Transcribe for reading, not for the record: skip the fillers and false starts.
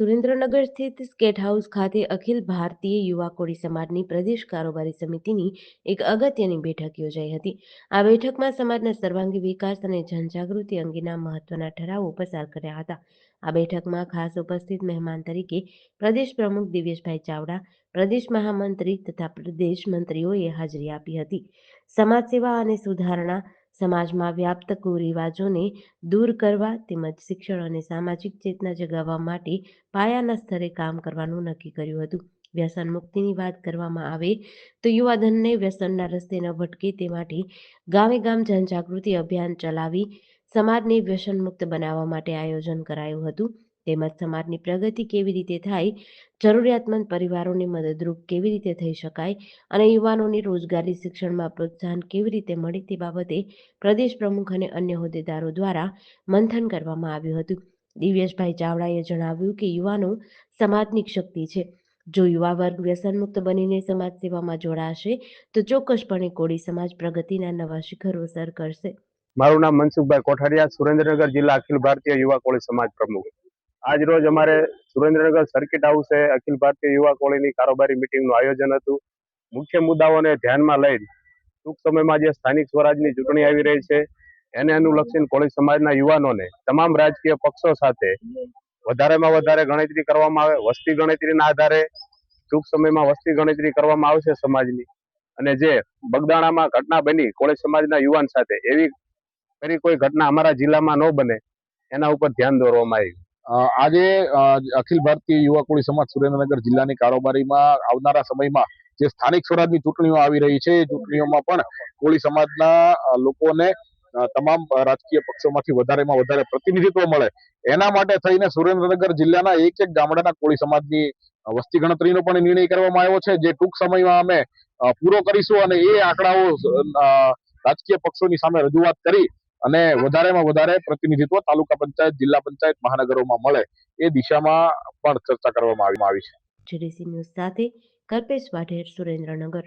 સુરેન્દ્રનગર સ્થિત skit house ખાતે અખિલ ભારતીય યુવા કોળી સમાજની પ્રદેશ કારોબારી સમિતિની એક અગત્યની બેઠક યોજાઈ હતી. આ બેઠકમાં સમાજના સર્વાંગી વિકાસ અને જનજાગૃતિ અંગેના મહત્વના ઠરાવો પસાર કર્યા હતા. આ બેઠકમાં ખાસ ઉપસ્થિત મહેમાન તરીકે પ્રદેશ પ્રમુખ દિવ્યેશભાઈ ચાવડા, પ્રદેશ મહામંત્રી તથા પ્રદેશ મંત્રીઓએ હાજરી આપી હતી. સમાજ સેવા અને સુધારણા, સમાજમાં વ્યાપ્ત કુરિવાજોને દૂર કરવા તેમજ શિક્ષણ અને સામાજિક ચેતના જગાવવા માટે પાયાના સ્તરે કામ કરવાનું નક્કી કર્યું હતું. વ્યસન મુક્તિની વાત કરવામાં આવે તો યુવાધનને વ્યસનના રસ્તે ન ભટકે તે માટે ગામે ગામ જનજાગૃતિ અભિયાન ચલાવી સમાજને વ્યસન મુક્ત બનાવવા માટે આયોજન કરાયું હતું. તેમજ સમાજની પ્રગતિ કેવી રીતે થાય, જરૂરિયાતમંદ પરિવારોને મદદરૂપ કેવી રીતે થઈ શકાય અને યુવાનોને રોજગારી શિક્ષણમાં પ્રોત્સાહન કેવી રીતે મળે તે બાબતે પ્રદેશ પ્રમુખ અને અન્ય હોદ્દેદારો દ્વારા મંથન કરવામાં આવ્યું હતું. દિવ્યેશભાઈ ચાવડાએ જણાવ્યું કે યુવાનો સમાજની શક્તિ છે. જો યુવા વર્ગ વ્યસનમુક્ત બનીને સમાજ સેવામાં જોડાશે તો ચોક્કસપણે કોળી સમાજ પ્રગતિના નવા શિખરો સર કરશે. મારું નામ મનસુખભાઈ કોઠારિયા, સુરેન્દ્રનગર જિલ્લા અખિલ ભારતીય યુવા કોળી સમાજ પ્રમુખ. આજ રોજ અમારે સુરેન્દ્રનગર સર્કિટ હાઉસે અખિલ ભારતીય યુવા કોળીની કારોબારી મિટિંગનું આયોજન હતું. મુખ્ય મુદ્દાઓને ધ્યાનમાં લઈ ટૂંક સમયમાં જે સ્થાનિક સ્વરાજની ચૂંટણી આવી રહી છે એને અનુલક્ષીને કોળી સમાજના યુવાનોને તમામ રાજકીય પક્ષો સાથે વધારેમાં વધારે ગણતરી કરવામાં આવે. વસ્તી ગણતરીના આધારે ટૂંક સમયમાં વસ્તી ગણતરી કરવામાં આવશે સમાજની, અને જે બગદાણામાં ઘટના બની કોળી સમાજના યુવાન સાથે, એવી ફરી કોઈ ઘટના અમારા જિલ્લામાં ન બને એના ઉપર ધ્યાન દોરવામાં આવ્યું. આજે અખિલ ભારતીય યુવા કોળી સમાજ સુરેન્દ્રનગર જિલ્લાની કારોબારીમાં આવનારા સમયમાં જે સ્થાનિક સ્વરાજની ચૂંટણીઓ આવી રહી છે એ ચૂંટણીઓમાં પણ કોળી સમાજના લોકોને તમામ રાજકીય પક્ષોમાંથી વધારેમાં વધારે પ્રતિનિધિત્વ મળે એના માટે થઈને સુરેન્દ્રનગર જિલ્લાના એક ગામડાના કોળી સમાજની વસ્તી ગણતરીનો પણ નિર્ણય કરવામાં આવ્યો છે, જે ટૂંક સમયમાં અમે પૂરો કરીશું અને એ આંકડાઓ રાજકીય પક્ષોની સામે રજૂઆત કરી અને વધારેમાં વધારે પ્રતિનિધિત્વ તાલુકા પંચાયત, જિલ્લા પંચાયત, મહાનગરોમાં મળે એ દિશામાં પણ ચર્ચા કરવામાં આવી છે. જીડીસી ન્યૂઝ સાથે કલ્પેશ વાઢેર, સુરેન્દ્રનગર.